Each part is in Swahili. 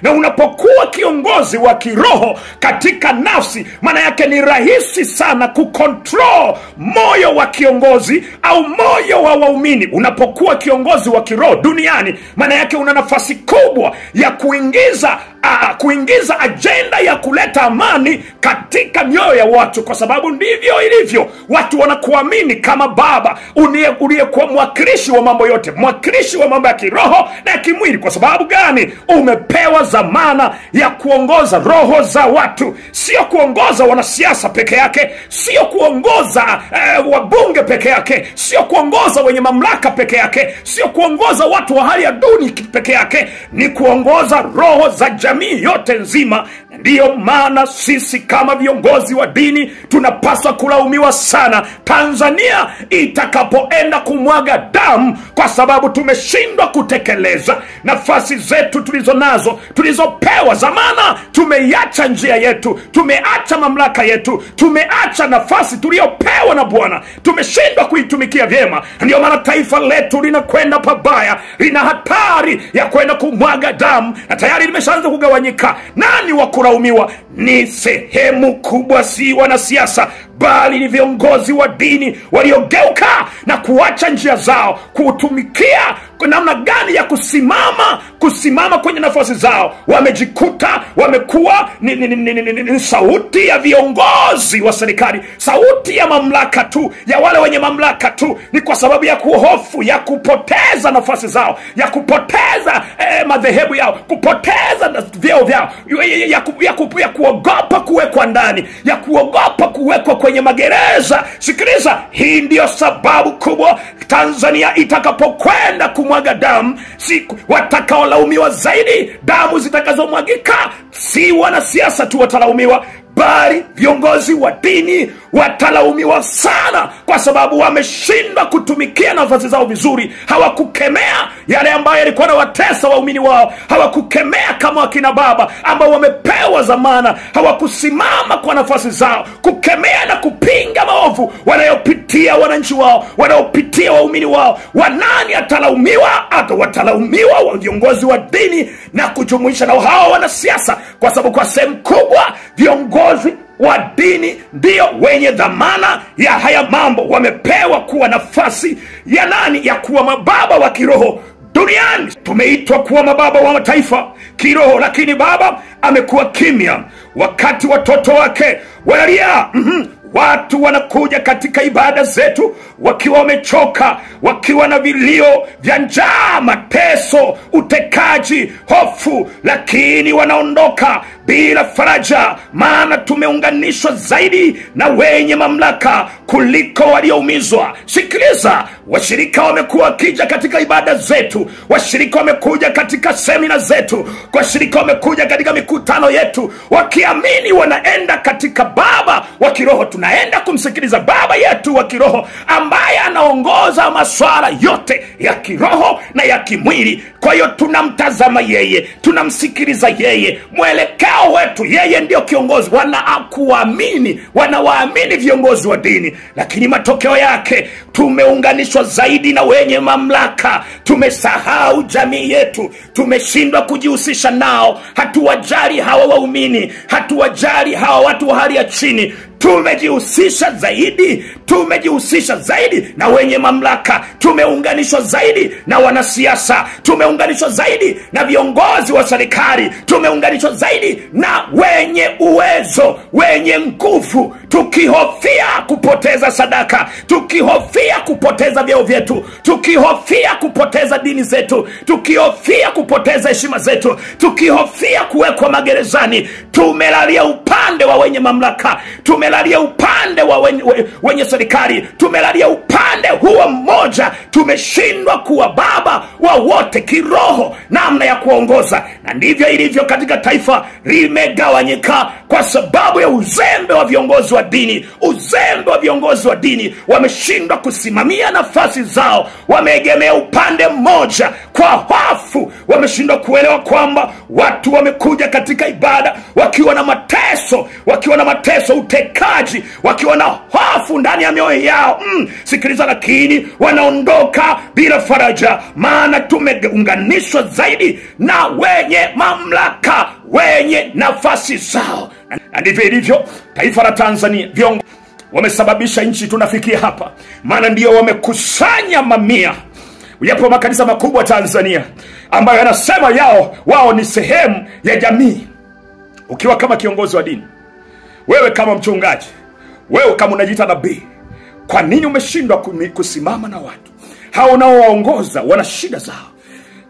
Na unapokuwa kiongozi wa kiroho katika nafsi, maana yake ni rahisi sana kucontrol moyo wa kiongozi au moyo wa waumini. Unapokuwa kiongozi wa kiroho duniani, maana yake una nafasi kubwa ya kuingiza agenda ya kuleta amani katika mioyo ya watu, kwa sababu ndivyo ilivyo. Watu wanakuamini kama baba uliyekuwa mwakilishi wa mambo yote, mwakilishi wa mambo ya kiroho na ya kimwili. Kwa sababu gani? Umepewa dhamana ya kuongoza roho za watu, sio kuongoza wanasiasa peke yake, sio kuongoza wabunge peke yake, sio kuongoza wenye mamlaka peke yake, sio kuongoza watu wa hali ya duni peke yake, ni kuongoza roho za jamii yote nzima. Ndiyo maana sisi kama viongozi wa dini tunapaswa kulaumiwa sana Tanzania itakapoenda kumwaga damu, kwa sababu tumeshindwa kutekeleza nafasi zetu tulizonazo, tulizopewa zamana. Tumeiacha njia yetu, tumeacha mamlaka yetu, tumeacha nafasi tuliyopewa na Bwana, tumeshindwa kuitumikia vyema. Ndiyo maana taifa letu linakwenda pabaya, lina hatari ya kwenda kumwaga damu, na tayari limeshaanza kugawanyika. Nani wa kulaumiwa? Ni sehemu kubwa si wanasiasa, bali ni viongozi wa dini waliogeuka na kuacha njia zao, kutumikia kwa namna gani ya kusimama kwenye nafasi zao. Wamejikuta wamekuwa ni sauti ya viongozi wa serikali, sauti ya mamlaka tu, ya wale wenye mamlaka tu. Ni kwa sababu ya kuhofu ya kupoteza nafasi zao, ya kupoteza madhehebu yao, kupoteza vyeo vyao, ya kuogopa kuwekwa ndani, ya kuogopa kuwekwa kwenye magereza. Sikiliza, hii ndio sababu kubwa Tanzania itakapokwenda kumwaga damu, siku watakaolaumiwa zaidi, damu zitakazomwagika, si wanasiasa tu watalaumiwa, bali viongozi wa dini watalaumiwa sana, kwa sababu wameshindwa kutumikia nafasi zao vizuri. Hawakukemea yale ambayo yalikuwa na watesa waumini wao, hawakukemea kama wakina baba ambao wamepewa dhamana, hawakusimama kwa nafasi zao kukemea na kupinga maovu wanayopitia wananchi wao, wanayopitia waumini wao. Wanani atalaumiwa? Watalaumiwa wa viongozi wa dini na kujumuisha na hao wanasiasa, kwa sababu kwa sehemu kubwa viongozi wa dini ndio wenye dhamana ya haya mambo. Wamepewa kuwa nafasi ya nani? Ya kuwa mababa wa kiroho duniani. Tumeitwa kuwa mababa wa mataifa kiroho, lakini baba amekuwa kimya wakati watoto wake wanalia. Watu wanakuja katika ibada zetu wakiwa wamechoka, wakiwa na vilio vya njaa, mateso, utekaji, hofu, lakini wanaondoka bila faraja, maana tumeunganishwa zaidi na wenye mamlaka kuliko walioumizwa. Sikiliza, washirika wamekuwa wakija katika ibada zetu, washirika wamekuja katika semina zetu, washirika wamekuja katika mikutano yetu wakiamini wanaenda katika baba wa kiroho. Tunaenda kumsikiliza baba yetu wa kiroho ambaye anaongoza masuala yote ya kiroho na ya kimwili. Kwa hiyo tunamtazama yeye, tunamsikiliza yeye, mwelekeo wetu, yeye ndio kiongozi. Wanawaamini viongozi wa dini, lakini matokeo yake tumeunganishwa zaidi na wenye mamlaka. Tumesahau jamii yetu, tumeshindwa kujihusisha nao. Hatuwajali hawa waumini, hatuwajali hawa watu wa hali ya chini. Tumejihusisha zaidi na wenye mamlaka, tumeunganishwa zaidi na wanasiasa, tumeunganishwa zaidi na viongozi wa serikali, tumeunganishwa zaidi na wenye uwezo, wenye nguvu, tukihofia kupoteza sadaka, tukihofia kupoteza vyeo vyetu, tukihofia kupoteza dini zetu, tukihofia kupoteza heshima zetu, tukihofia kuwekwa magerezani. Tumelalia upande wa wenye mamlaka, tumelalia upande wa wenye serikali, tumelalia upande huo mmoja. Tumeshindwa kuwa baba wa wote kiroho, namna ya kuongoza. Na ndivyo ilivyo katika taifa, limegawanyika kwa sababu ya uzembe wa viongozi wa dini. Uzembe wa viongozi wa dini, wameshindwa kusimamia nafasi zao, wameegemea upande mmoja kwa hofu. Wameshindwa kuelewa kwamba watu wamekuja katika ibada wakiwa na mateso wakiwa na mateso, utekaji, wakiwa na hofu ndani ya mioyo yao. Sikiliza, lakini wanaondoka bila faraja, maana tumeunganishwa zaidi na wenye mamlaka, wenye nafasi zao. Na ndivyo ilivyo taifa la Tanzania. Viongozi wamesababisha nchi tunafikia hapa, maana ndio wamekusanya mamia. Yapo makanisa makubwa Tanzania ambayo yanasema wao ni sehemu ya jamii. Ukiwa kama kiongozi wa dini, wewe kama mchungaji, wewe kama unajiita nabii, kwa nini umeshindwa kusimama na watu hao unaowaongoza? Wana shida zao.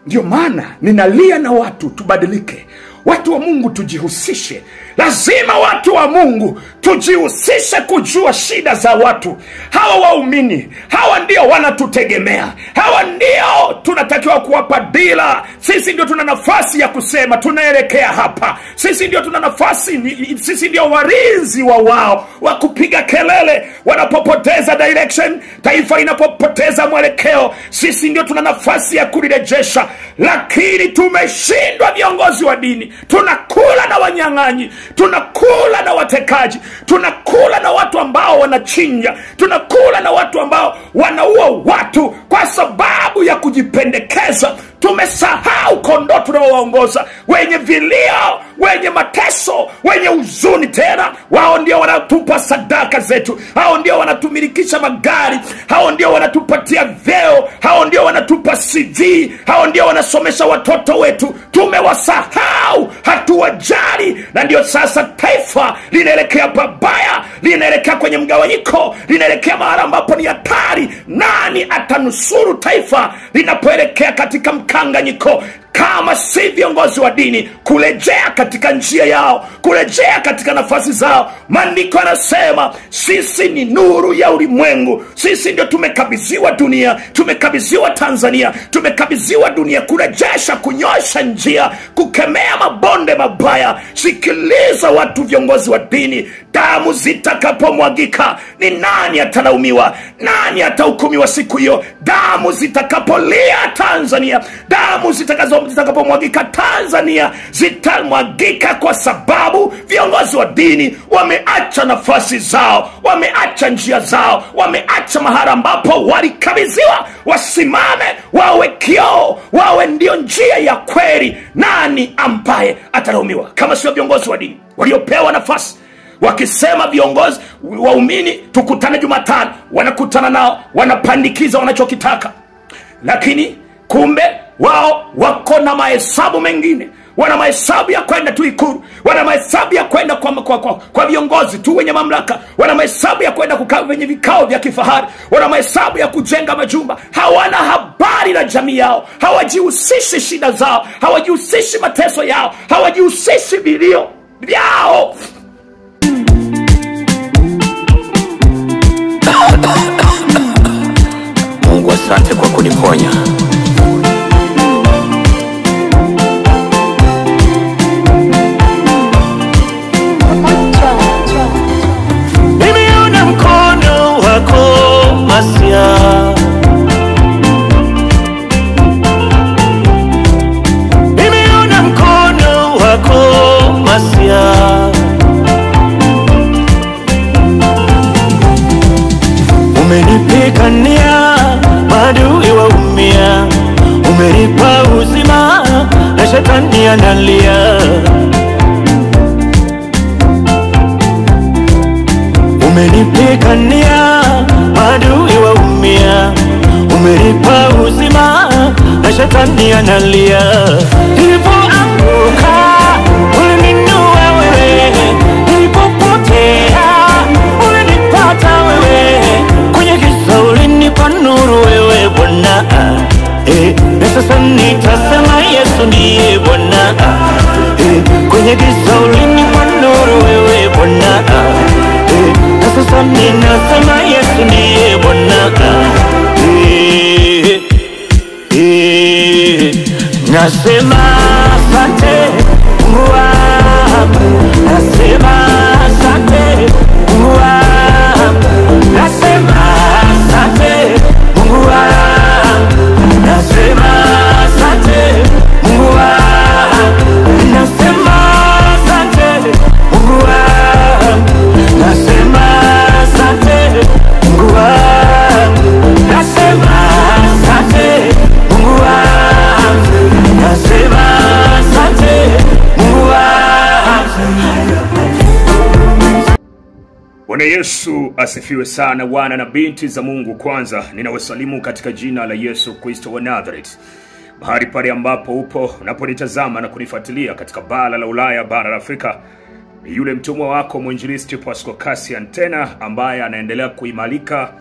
Ndio maana ninalia na watu, tubadilike. Watu wa Mungu tujihusishe. Lazima watu wa Mungu tujihusishe kujua shida za watu. Hawa waumini, hawa ndio wanatutegemea. Hawa ndio tunatakiwa kuwapa dira. Sisi ndio tuna nafasi ya kusema tunaelekea hapa. Sisi ndio tuna nafasi, sisi ndio warinzi wao wa kupiga kelele wanapopoteza direction, taifa linapopoteza mwelekeo. Sisi ndio tuna nafasi ya kulirejesha. Lakini tumeshindwa viongozi wa dini. Tunakula na wanyang'anyi, tunakula na watekaji, tunakula na watu ambao wanachinja, tunakula na watu ambao wanaua watu kwa sababu ya kujipendekeza. Tumesahau kondoo tunaowaongoza, wenye vilio, wenye mateso, wenye huzuni. Tena wao ndio wanatupa sadaka zetu, hao ndio wanatumilikisha magari, hao ndio wanatupatia vyeo, hao ndio wanatupa CV, hao ndio wanasomesha watoto wetu. Tumewasahau, hatuwajali. Na ndio sasa taifa linaelekea babaya, linaelekea kwenye mgawanyiko, linaelekea mahali ambapo ni hatari. Nani atanusuru taifa linapoelekea katika mkanganyiko kama si viongozi wa dini kurejea katika njia yao, kurejea katika nafasi zao? Maandiko yanasema sisi ni nuru ya ulimwengu. Sisi ndio tumekabidhiwa dunia, tumekabidhiwa Tanzania, tumekabidhiwa dunia kurejesha, kunyosha njia, kukemea mabonde mabaya. Sikiliza watu, viongozi wa dini, damu zitakapomwagika, ni nani atalaumiwa? Nani atahukumiwa siku hiyo? Damu zitakapolia Tanzania, damu zitakapomwagika Tanzania, zitamwagika kwa sababu viongozi wa dini wameacha nafasi zao, wameacha njia zao, wameacha mahali ambapo walikabidhiwa. Wasimame, wawe kioo, wawe ndio njia ya kweli. Nani ambaye atalaumiwa kama sio viongozi wa dini waliopewa nafasi? Wakisema viongozi waumini tukutane Jumatano, wanakutana nao, wanapandikiza wanachokitaka. Lakini kumbe wao wako na mahesabu mengine. Wana mahesabu ya kwenda tu Ikulu, wana mahesabu ya kwenda kwa viongozi tu wenye mamlaka, wana mahesabu ya kwenda kukaa kwenye vikao vya kifahari, wana mahesabu ya kujenga majumba. Hawana habari na jamii yao, hawajihusishi shida zao, hawajihusishi mateso yao, hawajihusishi vilio vyao. Mungu, asante kwa kuniponya. Nimeona mkono wako Masia, nimeona mkono wako Masia. Umenipigania, maadui waumia, umenipa uzima na shetani analia. Umenipigania, maadui waumia, umenipa uzima na shetani analia. Nilipoanguka ulininua wewe, nilipopotea ulinipata wewe, kwenye giza ulinipa nuru wewe Bwana. Na sasa nitasema Yesu ndiye Bwana. Kwenye giza ulinipa nuru wewe Bwana. Na sasa ninasema Yesu ndiye Bwana. Nasema Bwana Yesu asifiwe sana. Wana na binti za Mungu, kwanza ninawasalimu katika jina la Yesu Kristo wa Nazareth. Mahali pale ambapo upo unaponitazama na kunifuatilia katika bara la Ulaya, bara la Afrika, ni yule mtumwa wako mwinjilisti Pascal Cassian tena, ambaye anaendelea kuimarika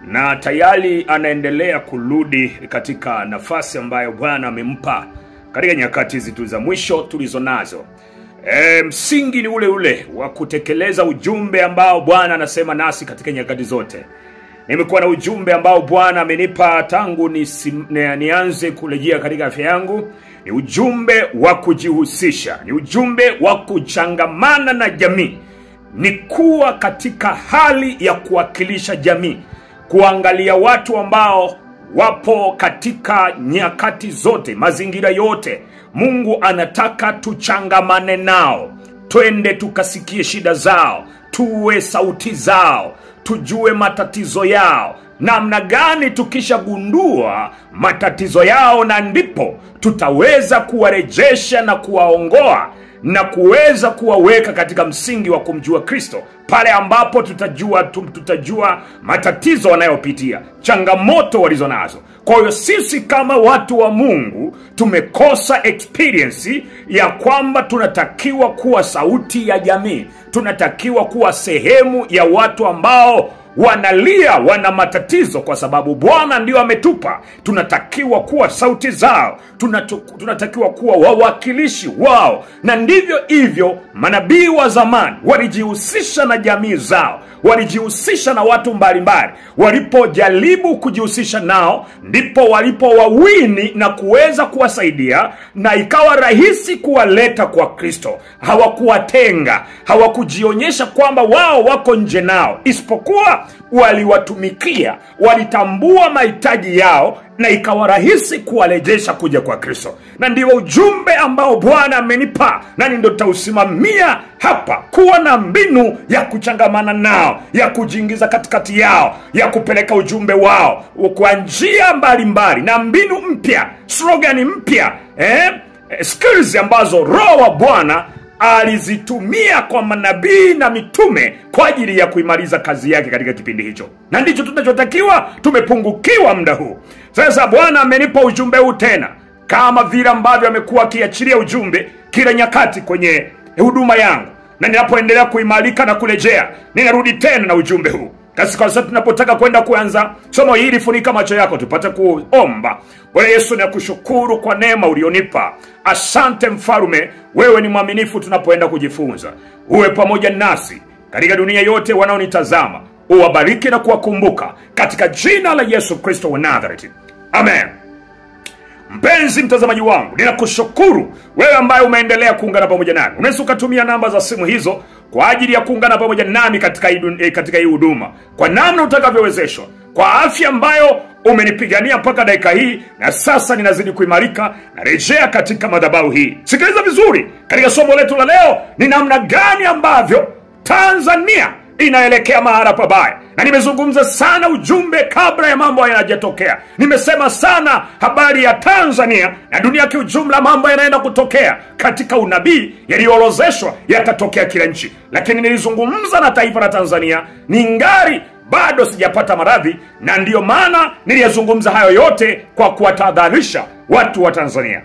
na tayari anaendelea kurudi katika nafasi ambayo Bwana amempa katika nyakati hizi za mwisho tulizonazo. Msingi ni ule ule wa kutekeleza ujumbe ambao Bwana anasema nasi katika nyakati zote. Nimekuwa na ujumbe ambao Bwana amenipa tangu nianze kurejea katika afya yangu. Ni ujumbe wa kujihusisha, ni ujumbe wa kuchangamana na jamii, ni kuwa katika hali ya kuwakilisha jamii, kuangalia watu ambao wapo katika nyakati zote, mazingira yote. Mungu anataka tuchangamane nao, twende tukasikie shida zao, tuwe sauti zao, tujue matatizo yao. Namna gani tukishagundua matatizo yao, na ndipo tutaweza kuwarejesha na kuwaongoa na kuweza kuwaweka katika msingi wa kumjua Kristo. Pale ambapo tutajua matatizo wanayopitia, changamoto walizonazo. Kwa hiyo sisi kama watu wa Mungu tumekosa experience ya kwamba tunatakiwa kuwa sauti ya jamii. Tunatakiwa kuwa sehemu ya watu ambao wanalia, wana matatizo, kwa sababu Bwana ndio ametupa. Tunatakiwa kuwa sauti zao, tunatakiwa kuwa wawakilishi wao. Na ndivyo hivyo manabii wa zamani walijihusisha na jamii zao, walijihusisha na watu mbalimbali. Walipojaribu kujihusisha nao, ndipo walipowawini na kuweza kuwasaidia, na ikawa rahisi kuwaleta kwa Kristo. Hawakuwatenga, hawakujionyesha kwamba wao wako nje nao, isipokuwa waliwatumikia, walitambua mahitaji yao, na ikawa rahisi kuwarejesha kuja kwa Kristo. Na ndio ujumbe ambao Bwana amenipa, na ndio tutausimamia hapa, kuwa na mbinu ya kuchangamana nao, ya kujiingiza katikati yao, ya kupeleka ujumbe wao kwa njia mbalimbali, na mbinu mpya, slogan mpya, skills ambazo Roho wa Bwana alizitumia kwa manabii na mitume kwa ajili ya kuimaliza kazi yake katika kipindi hicho. Na ndicho tunachotakiwa, tumepungukiwa muda huu. Sasa Bwana amenipa ujumbe huu tena, kama vile ambavyo amekuwa akiachilia ujumbe kila nyakati kwenye huduma yangu. Na ninapoendelea kuimarika na kurejea, ninarudi tena na ujumbe huu. Kasi kwa sasa tunapotaka kwenda kuanza somo hili, funika macho yako tupate kuomba. Bwana Yesu, nakushukuru kwa neema ulionipa. Asante Mfalme, wewe ni mwaminifu tunapoenda kujifunza. Uwe pamoja nasi katika dunia yote wanaonitazama. Uwabariki na kuwakumbuka katika jina la Yesu Kristo wa Nazareth. Amen. Mpenzi mtazamaji wangu, ninakushukuru wewe ambaye umeendelea kuungana pamoja nami. Unaweza ukatumia namba za simu hizo kwa ajili ya kuungana pamoja nami katika hii huduma, kwa namna utakavyowezeshwa, kwa afya ambayo umenipigania mpaka dakika hii, na sasa ninazidi kuimarika na rejea katika madhabahu hii. Sikiliza vizuri, katika somo letu la leo ni namna gani ambavyo Tanzania inaelekea mahali pabaya. Na nimezungumza sana ujumbe kabla ya mambo yanajatokea. Nimesema sana habari ya Tanzania na dunia kiujumla, mambo yanaenda kutokea katika unabii yaliyoorozeshwa yatatokea kila nchi. Lakini nilizungumza na taifa la Tanzania ningali bado sijapata maradhi, na ndiyo maana niliyazungumza hayo yote kwa kuwatahadharisha watu wa Tanzania.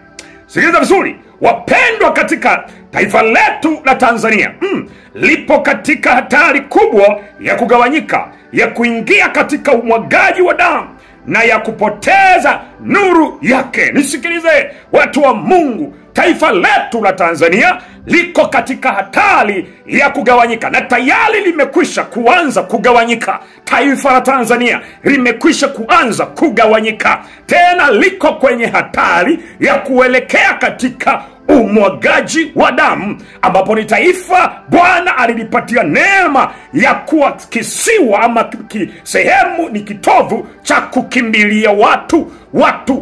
Sikiliza vizuri, wapendwa, katika taifa letu la Tanzania lipo katika hatari kubwa ya kugawanyika, ya kuingia katika umwagaji wa damu na ya kupoteza nuru yake. Nisikilize watu wa Mungu, taifa letu la Tanzania liko katika hatari ya kugawanyika, na tayari limekwisha kuanza kugawanyika. Taifa la Tanzania limekwisha kuanza kugawanyika, tena liko kwenye hatari ya kuelekea katika umwagaji wa damu, ambapo ni taifa Bwana alilipatia neema ya kuwa kisiwa ama sehemu, ni kitovu cha kukimbilia watu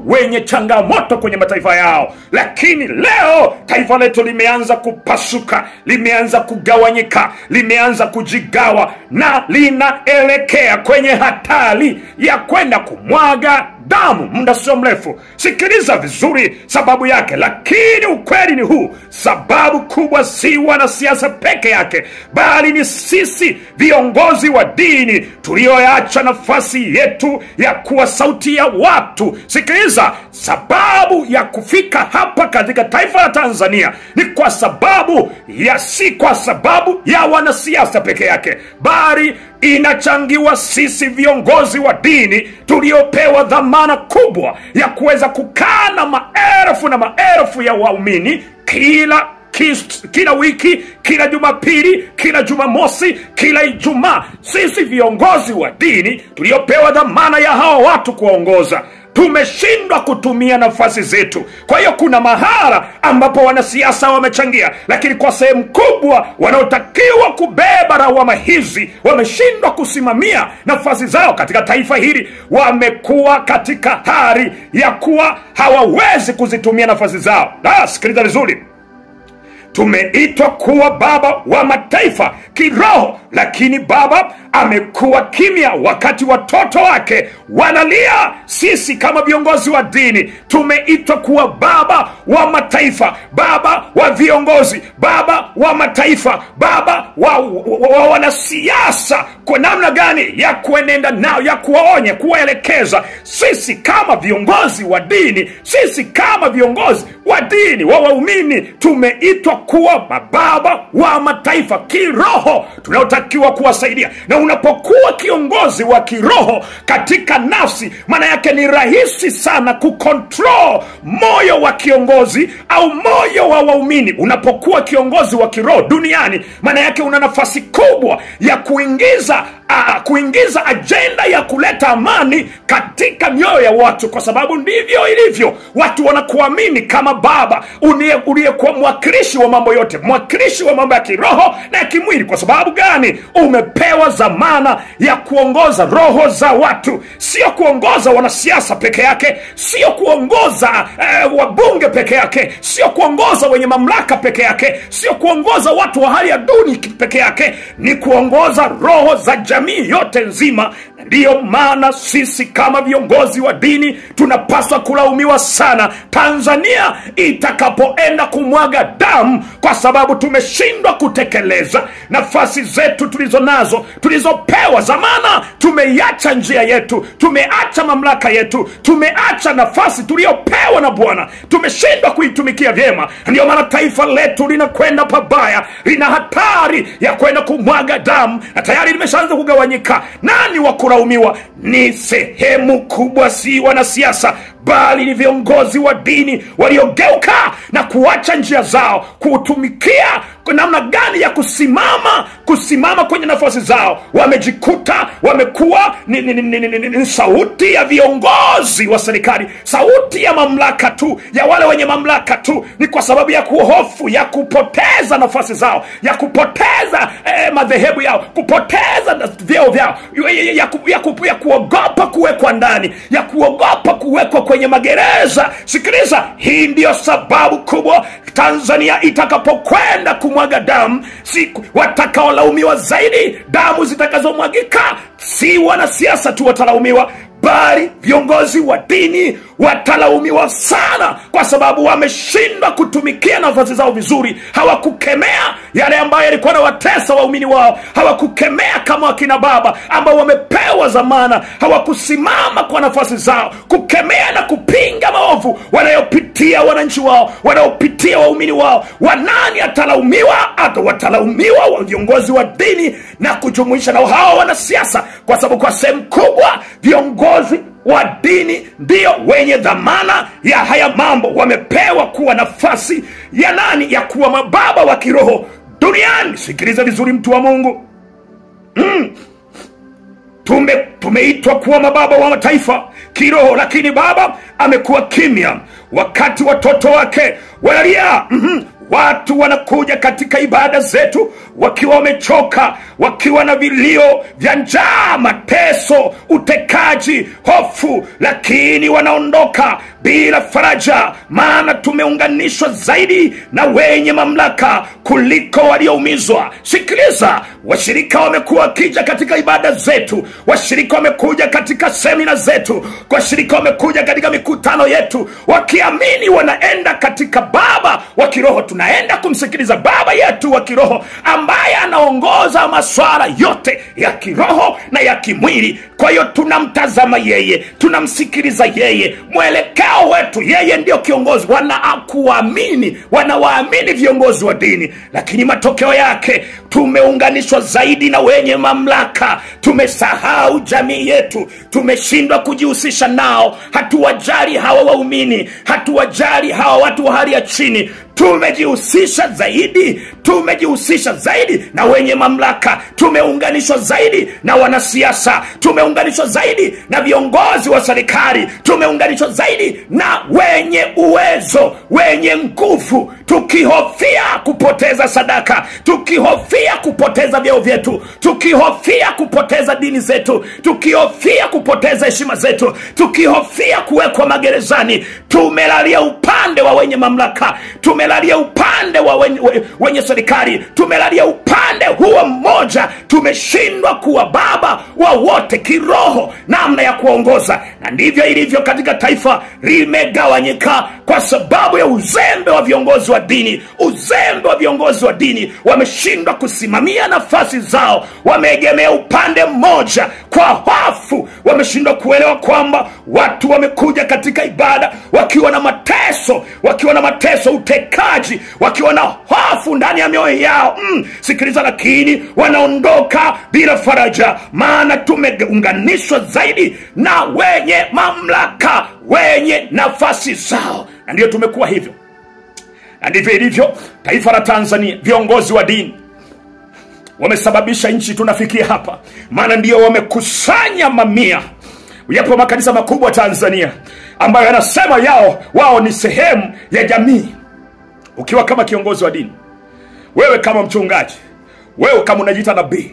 wenye changamoto kwenye mataifa yao. Lakini leo taifa letu limeanza kupasuka, limeanza kugawanyika, limeanza kujigawa, na linaelekea kwenye hatari ya kwenda kumwaga damu muda sio mrefu. Sikiliza vizuri sababu yake, lakini ukweli ni huu: sababu kubwa si wanasiasa peke yake, bali ni sisi viongozi wa dini tulioacha nafasi yetu ya kuwa sauti ya watu. Sikiliza, sababu ya kufika hapa katika taifa la Tanzania ni kwa sababu ya, si kwa sababu ya wanasiasa peke yake, bali inachangiwa sisi viongozi wa dini tuliopewa dhamana kubwa ya kuweza kukaa na maelfu na maelfu ya waumini kila wiki, kila Jumapili, kila Jumamosi, kila Ijumaa. Sisi viongozi wa dini tuliopewa dhamana ya hawa watu kuwaongoza tumeshindwa kutumia nafasi zetu. Kwa hiyo kuna mahala ambapo wanasiasa wamechangia, lakini kwa sehemu kubwa wanaotakiwa kubeba lawama hizi wameshindwa kusimamia nafasi zao katika taifa hili. Wamekuwa katika hali ya kuwa hawawezi kuzitumia nafasi zao. Sikiliza vizuri. Tumeitwa kuwa baba wa mataifa kiroho, lakini baba amekuwa kimya wakati watoto wake wanalia. Sisi kama viongozi wa dini tumeitwa kuwa baba wa mataifa, baba wa viongozi, baba wa mataifa, baba wa wanasiasa. Kwa namna gani ya kuenenda nao, ya kuwaonya, kuwaelekeza. Sisi kama viongozi wa dini, sisi kama viongozi wa dini wa waumini tumeitwa kuwa mababa wa mataifa kiroho, tunaotakiwa kuwasaidia. Na unapokuwa kiongozi wa kiroho katika nafsi, maana yake ni rahisi sana kucontrol moyo wa kiongozi au moyo wa waumini. Unapokuwa kiongozi wa kiroho duniani, maana yake una nafasi kubwa ya kuingiza agenda ya kuleta amani katika mioyo ya watu, kwa sababu ndivyo ilivyo. Watu wanakuamini kama baba uliyekuwa mwakilishi wa mambo yote, mwakilishi wa mambo ya kiroho na ya kimwili. Kwa sababu gani? Umepewa dhamana ya kuongoza roho za watu, sio kuongoza wanasiasa peke yake, sio kuongoza wabunge peke yake, sio kuongoza wenye mamlaka peke yake, sio kuongoza watu wa hali ya duni peke yake, ni kuongoza roho za jamii yote nzima. Ndiyo maana sisi kama viongozi wa dini tunapaswa kulaumiwa sana Tanzania itakapoenda kumwaga damu, kwa sababu tumeshindwa kutekeleza nafasi zetu tulizonazo, tulizopewa zamana. Tumeiacha njia yetu, tumeacha mamlaka yetu, tumeacha nafasi tuliyopewa na Bwana, tumeshindwa kuitumikia vyema. Ndiyo maana taifa letu linakwenda pabaya, lina hatari ya kwenda kumwaga damu, na tayari limeshaanza kugawanyika. Nani wa kulaumiwa? Ni sehemu kubwa si wanasiasa, bali ni viongozi wa dini waliogeuka na kuacha njia zao, kutumikia kwa namna gani ya kusimama kwenye nafasi zao. Wamejikuta wamekuwa ni sauti ya viongozi wa serikali, sauti ya mamlaka tu, ya wale wenye mamlaka tu. Ni kwa sababu ya kuhofu ya kupoteza nafasi zao, ya kupoteza madhehebu yao, kupoteza vyeo vyao, ya kuogopa kuwekwa ndani, ya kuogopa kuwekwa kwenye magereza. Sikiliza, hii ndiyo sababu kubwa Tanzania itakapokwenda kumwaga damu, watakaolaumiwa zaidi, damu zitakazomwagika, si wanasiasa tu watalaumiwa, bali viongozi wa dini watalaumiwa sana, kwa sababu wameshindwa kutumikia nafasi zao vizuri. Hawakukemea yale ambayo yalikuwa na watesa waumini wao, hawakukemea kama wakina baba ambao wamepewa zamana, hawakusimama kwa nafasi zao kukemea na kupinga maovu wanayopitia wananchi wao, wanayopitia waumini wao. Wanani atalaumiwa? Watalaumiwa wa viongozi wa dini na kujumuisha na hao wanasiasa, kwa sababu kwa sehemu kubwa viongozi wa dini ndio wenye dhamana ya haya mambo. Wamepewa kuwa nafasi ya nani? Ya kuwa mababa wa kiroho duniani. Sikiliza vizuri mtu wa Mungu. Tumeitwa kuwa mababa wa mataifa kiroho, lakini baba amekuwa kimya wakati watoto wake wanalia. Watu wanakuja katika ibada zetu wakiwa wamechoka, wakiwa na vilio vya njaa, mateso, utekaji, hofu, lakini wanaondoka bila faraja, maana tumeunganishwa zaidi na wenye mamlaka kuliko walioumizwa. Sikiliza, washirika wamekuwa wakija katika ibada zetu, washirika wamekuja katika semina zetu, washirika wamekuja katika mikutano yetu wakiamini wanaenda katika baba wa kiroho. Tunaenda kumsikiliza baba yetu wa kiroho ambaye anaongoza masuala yote ya kiroho na ya kimwili. Kwa hiyo tunamtazama yeye, tunamsikiliza yeye, mwelekeo wetu, yeye ndio kiongozi. Wanawaamini viongozi wa dini, lakini matokeo yake tumeunganishwa zaidi na wenye mamlaka. Tumesahau jamii yetu, tumeshindwa kujihusisha nao. Hatuwajali hawa waumini, hatuwajali hawa watu wa hali ya chini. Tumejihusisha zaidi na wenye mamlaka. Tumeunganishwa zaidi na wanasiasa, tumeunganishwa zaidi na viongozi wa serikali, tumeunganishwa zaidi na wenye uwezo, wenye nguvu, tukihofia kupoteza sadaka, tukihofia kupoteza vyeo vyetu, tukihofia kupoteza dini zetu, tukihofia kupoteza heshima zetu, tukihofia kuwekwa magerezani. Tumelalia upande wa wenye mamlaka, tumelalia upande wa wenye serikali, tumelalia upande huo mmoja. Tumeshindwa kuwa baba wa wote kiroho, namna ya kuongoza. Na ndivyo ilivyo katika taifa, limegawanyika kwa sababu ya uzembe wa viongozi wa dini. Uzembe wa viongozi wa dini, wameshindwa kusimamia nafasi zao, wameegemea upande mmoja kwa hofu. Wameshindwa kuelewa kwamba watu wamekuja katika ibada wakiwa na mateso, utekaji, wakiwa na hofu ndani ya mioyo yao. Sikiliza, lakini wanaondoka bila faraja, maana tumeunganishwa zaidi na wenye mamlaka, wenye nafasi zao. Na ndio tumekuwa hivyo, na ndivyo ilivyo taifa la Tanzania. Viongozi wa dini wamesababisha nchi tunafikia hapa, maana ndio wamekusanya mamia. Yapo makanisa makubwa Tanzania ambayo yanasema wao ni sehemu ya jamii. Ukiwa kama kiongozi wa dini, wewe kama mchungaji, wewe kama unajiita nabii,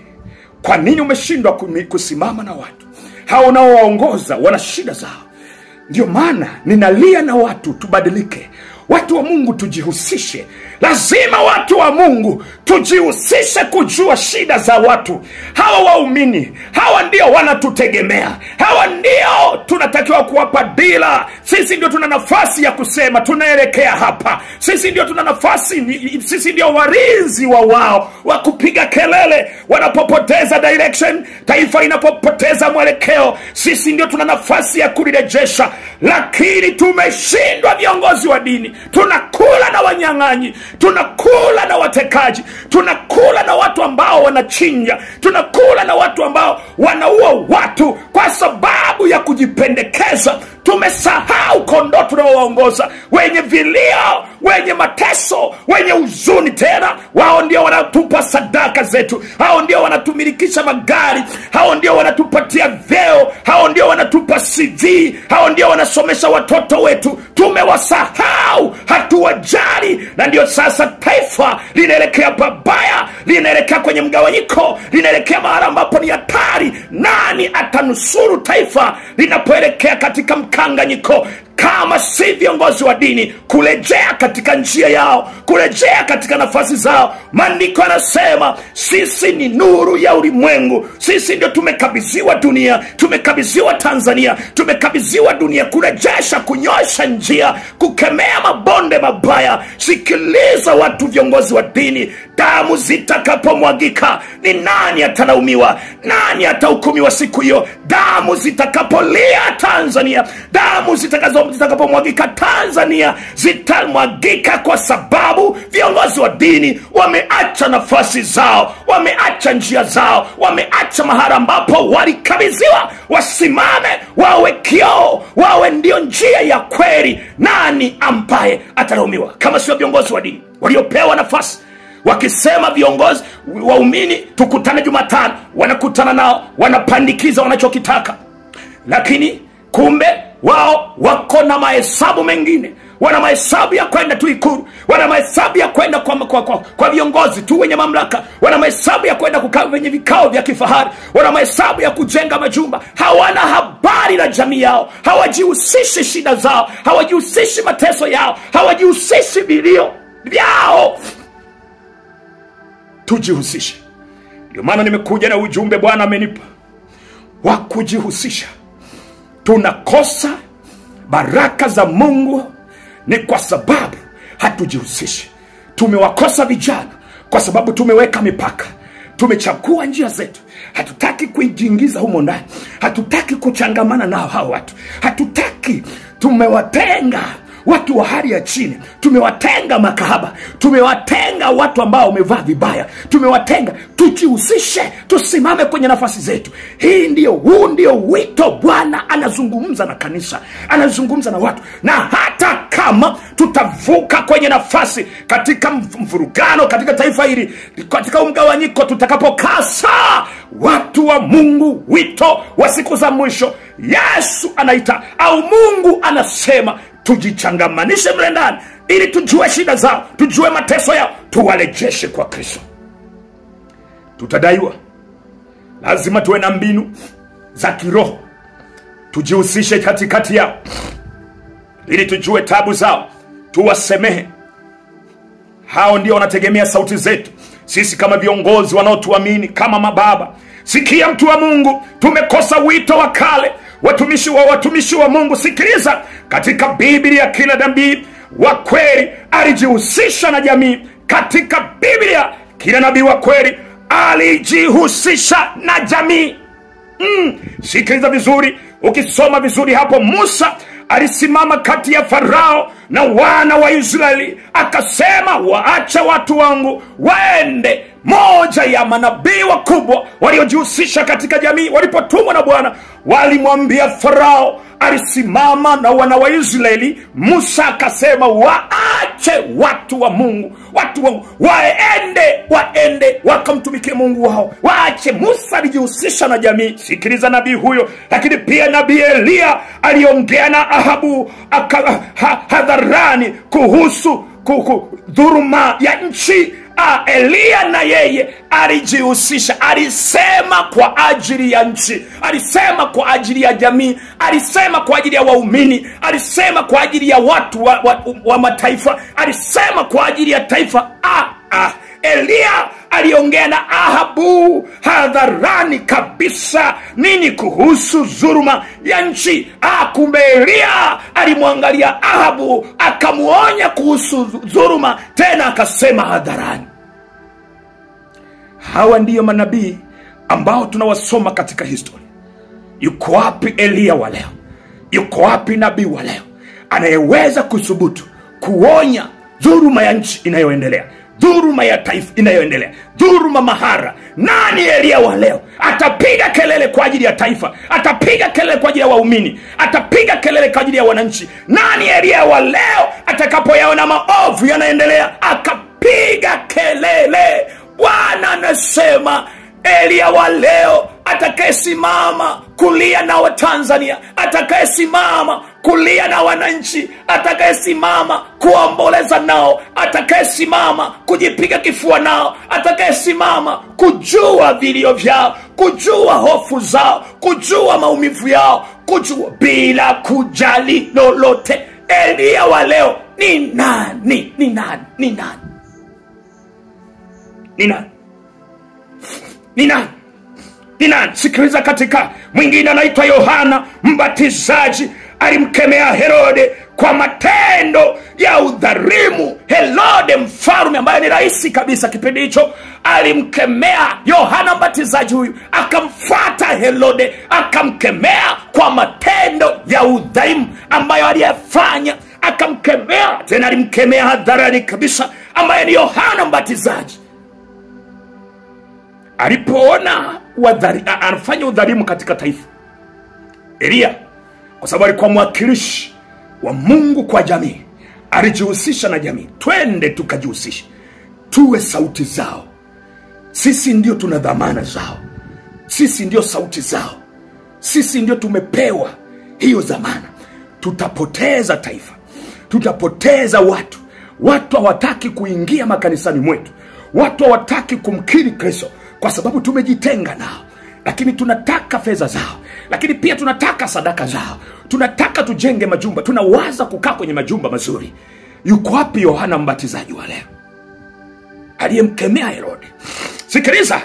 kwa nini umeshindwa kusimama na watu hao unaowaongoza? Wana shida zao. Ndio maana ninalia na watu tubadilike. Watu wa Mungu tujihusishe. Lazima watu wa Mungu tujihusishe kujua shida za watu. Hawa waumini, hawa ndio wanatutegemea, hawa ndio tunatakiwa kuwapa dira. Sisi ndio tuna nafasi ya kusema tunaelekea hapa. Sisi ndio tuna nafasi, sisi ndio warinzi wao wa kupiga kelele wanapopoteza direction, taifa inapopoteza mwelekeo. Sisi ndio tuna nafasi ya kulirejesha, lakini tumeshindwa viongozi wa dini. Tunakula na wanyang'anyi, tunakula na watekaji, tunakula na watu ambao wanachinja, tunakula na watu ambao wanaua watu kwa sababu ya kujipendekeza. Tumesahau kondoo tunaowaongoza, wenye vilio, wenye mateso, wenye huzuni. Tena wao ndio wanatupa sadaka zetu, hao ndio wanatumilikisha magari, hao ndio wanatupatia vyeo, hao ndio wanatupa CV, hao ndio wanasomesha watoto wetu. Tumewasahau, hatuwajali. Na ndio sasa taifa linaelekea babaya, linaelekea kwenye mgawanyiko, linaelekea mahali ambapo ni hatari. Nani atanusuru taifa linapoelekea katika mkanganyiko kama si viongozi wa dini kurejea katika njia yao, kurejea katika nafasi zao? Maandiko yanasema sisi ni nuru ya ulimwengu. Sisi ndio tumekabidhiwa dunia, tumekabidhiwa Tanzania, tumekabidhiwa dunia kurejesha, kunyosha njia, kukemea mabonde mabaya. Sikiliza watu, viongozi wa dini, damu zitakapomwagika, ni nani atalaumiwa? Nani atahukumiwa siku hiyo? Damu zitakapolia Tanzania, damu zitakapomwagika Tanzania, zitamwagika kwa sababu viongozi wa dini wameacha nafasi zao, wameacha njia zao, wameacha mahali ambapo walikabidhiwa wasimame, wawe kioo, wawe ndio njia ya kweli. Nani ambaye atalaumiwa kama sio viongozi wa dini waliopewa nafasi? Wakisema viongozi waumini tukutane Jumatano, wanakutana nao, wanapandikiza wanachokitaka, lakini kumbe wao wako na mahesabu mengine. wana mahesabu ya kwenda tu Ikulu, wana mahesabu ya kwenda kwa viongozi tu wenye mamlaka, wana mahesabu ya kwenda kukaa kwenye vikao vya kifahari, wana mahesabu ya kujenga majumba. Hawana habari na jamii yao, hawajihusishi shida zao, hawajihusishi mateso yao, hawajihusishi vilio vyao. Tujihusishe. Ndio maana nimekuja na ujumbe Bwana amenipa wa kujihusisha. Tunakosa baraka za Mungu ni kwa sababu hatujihusishi. Tumewakosa vijana kwa sababu tumeweka mipaka. Tumechagua njia zetu. Hatutaki kujiingiza humo ndani. Hatutaki kuchangamana nao hao watu. Hatutaki. Tumewatenga watu wa hali ya chini. Tumewatenga makahaba. Tumewatenga watu ambao wamevaa vibaya. Tumewatenga. Tujihusishe. Tusimame kwenye nafasi zetu. Huu ndio wito Bwana anazungumza na kanisa. Anazungumza na watu. Na hata kama tutavuka kwenye nafasi katika mvurugano katika taifa hili, katika mgawanyiko, tutakapokaa saa, watu wa Mungu, wito wa siku za mwisho, Yesu anaita au Mungu anasema tujichangamanishe mle ndani ili tujue shida zao, tujue mateso yao, tuwarejeshe kwa Kristo. Tutadaiwa. Lazima tuwe na mbinu za kiroho. Tujihusishe katikati yao ili tujue tabu zao, tuwasemehe. Hao ndio wanategemea sauti zetu. Sisi kama viongozi wanaotuamini, kama mababa, sikia mtu wa Mungu, tumekosa wito wa kale. Watumishi wa Mungu, sikiliza, katika Biblia kila nabii wa kweli alijihusisha na jamii. Katika Biblia kila nabii wa kweli alijihusisha na jamii. Sikiliza vizuri, ukisoma vizuri hapo, Musa alisimama kati ya Farao na wana wa Israeli, akasema, waacha watu wangu waende. Moja ya manabii wakubwa waliojihusisha katika jamii, walipotumwa na Bwana, walimwambia Farao. Alisimama na wana wa Israeli. Musa akasema, waache watu wa Mungu, watu wangu waende wakamtumikie Mungu wao. Waache. Musa alijihusisha na jamii. Sikiliza nabii huyo. Lakini pia nabii Elia aliongea na Ahabu hadharani kuhusu dhuluma ya nchi. Elia na yeye alijihusisha. Alisema kwa ajili ya nchi, alisema kwa ajili ya jamii, alisema kwa ajili ya waumini, alisema kwa ajili ya watu wa mataifa, alisema kwa ajili ya taifa. Elia aliongea na Ahabu hadharani kabisa. Nini? Kuhusu dhuluma ya nchi. Kumbe Elia alimwangalia Ahabu, akamuonya kuhusu dhuluma, tena akasema hadharani. Hawa ndiyo manabii ambao tunawasoma katika historia. Yuko wapi Elia wa leo? Yuko wapi nabii wa leo anayeweza kuthubutu kuonya dhuluma ya nchi inayoendelea, dhuluma ya taifa inayoendelea, dhuluma mahara? Nani Elia wa leo? Atapiga kelele kwa ajili ya taifa, atapiga kelele kwa ajili ya waumini, atapiga kelele kwa ajili ya wananchi. Nani Elia wa leo atakapoyaona maovu yanaendelea akapiga kelele? Bwana anasema, Elia wa leo atakayesimama kulia na Watanzania, atakayesimama kulia na wananchi, atakayesimama kuomboleza nao, atakayesimama kujipiga kifua nao, atakayesimama kujua vilio vyao, kujua hofu zao, kujua maumivu yao, kujua bila kujali lolote. Elia wa leo ni nani? Ni nani? Ni nani? Ni nani? Ni nani? Ni nani? Sikiliza, katika mwingine anaitwa Yohana Mbatizaji. Alimkemea Herode kwa matendo ya udhalimu. Herode mfalme ambaye ni rais kabisa kipindi hicho, alimkemea Yohana Mbatizaji huyu, akamfuata Herode akamkemea kwa matendo ya udhalimu ambayo aliyafanya. Akamkemea tena, alimkemea hadharani kabisa, ambaye ni Yohana Mbatizaji. Alipoona anafanya udhalimu katika taifa, Elia, kwa sababu alikuwa mwakilishi wa Mungu kwa jamii, alijihusisha na jamii. Twende tukajihusishe, tuwe sauti zao. Sisi ndio tuna dhamana zao, sisi ndio sauti zao, sisi ndio tumepewa hiyo dhamana. Tutapoteza taifa, tutapoteza watu. Watu hawataki kuingia makanisani mwetu. Watu hawataki kumkiri Kristo kwa sababu tumejitenga nao. Lakini tunataka fedha zao, lakini pia tunataka sadaka zao. Tunataka tujenge majumba, tunawaza kukaa kwenye majumba mazuri. Yuko wapi Yohana Mbatizaji wa leo aliyemkemea Herode? Sikiliza,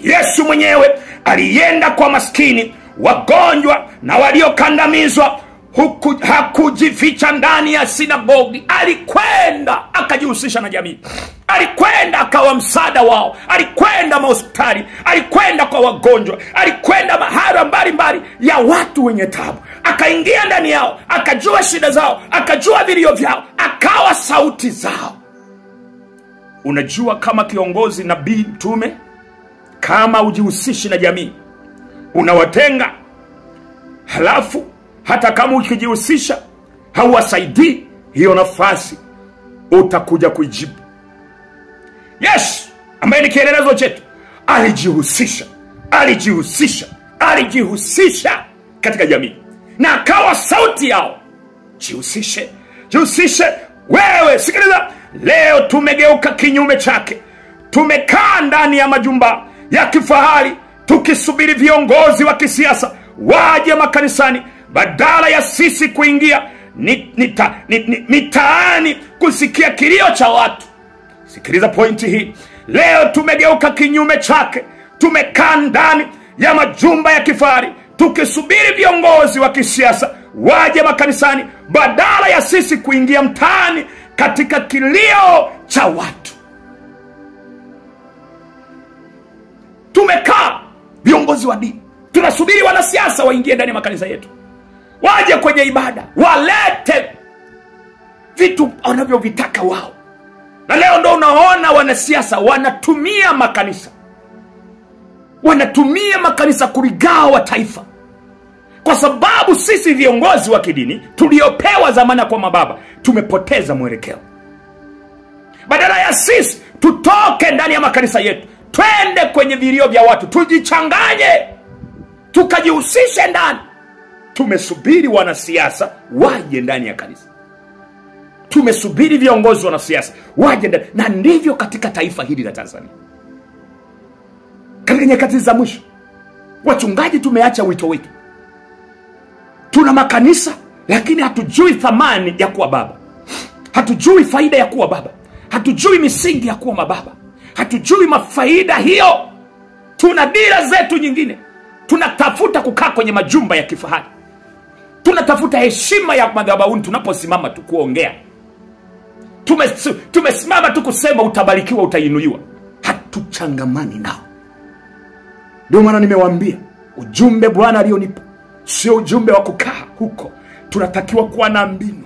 Yesu mwenyewe alienda kwa maskini, wagonjwa na waliokandamizwa. Hakujificha ndani ya sinagogi. Alikwenda akajihusisha na jamii. Alikwenda akawa msaada wao. Alikwenda mahospitali, alikwenda kwa wagonjwa, alikwenda mahara mbalimbali ya watu wenye taabu. Akaingia ndani yao, akajua shida zao, akajua vilio vyao, akawa sauti zao. Unajua, kama kiongozi, nabii, mtume, kama ujihusishi na jamii, unawatenga, halafu hata kama ukijihusisha hauwasaidii, hiyo nafasi utakuja kuijibu. Yesu ambaye ni kielelezo chetu alijihusisha katika jamii na akawa sauti yao. Jihusishe wewe. Sikiliza, leo tumegeuka kinyume chake. Tumekaa ndani ya majumba ya kifahari tukisubiri viongozi wa kisiasa waje makanisani, badala ya sisi kuingia mitaani kusikia kilio cha watu. Sikiliza pointi hii. Leo tumegeuka kinyume chake. Tumekaa ndani ya majumba ya kifahari tukisubiri viongozi wa kisiasa waje makanisani, badala ya sisi kuingia mtaani katika kilio cha watu. Tumekaa viongozi wa dini, tunasubiri wanasiasa waingie ndani ya makanisa yetu, waje kwenye ibada, walete vitu wanavyovitaka wao. Na leo ndo unaona wanasiasa wanatumia makanisa kuligawa taifa. Kwa sababu sisi viongozi wa kidini tuliopewa zamana kwa mababa tumepoteza mwelekeo. Badala ya sisi tutoke ndani ya makanisa yetu, twende kwenye vilio vya watu, tujichanganye, tukajihusishe ndani. Tumesubiri wanasiasa waje ndani ya kanisa, tumesubiri viongozi wanasiasa waje ndani. Na ndivyo katika taifa hili la Tanzania. Katika nyakati za mwisho, wachungaji tumeacha wito wetu. Tuna makanisa lakini hatujui thamani ya kuwa baba. Hatujui faida ya kuwa baba. Hatujui misingi ya kuwa mababa. Hatujui mafaida hiyo. Tuna dira zetu nyingine. Tunatafuta kukaa kwenye majumba ya kifahari. Tunatafuta heshima ya madhabahuni tunaposimama tu kuongea. Tumesimama tu kusema utabarikiwa, utainuliwa. Hatuchangamani nao. Ndio maana nimewaambia ujumbe Bwana alionipa sio ujumbe wa kukaa huko. Tunatakiwa kuwa na mbinu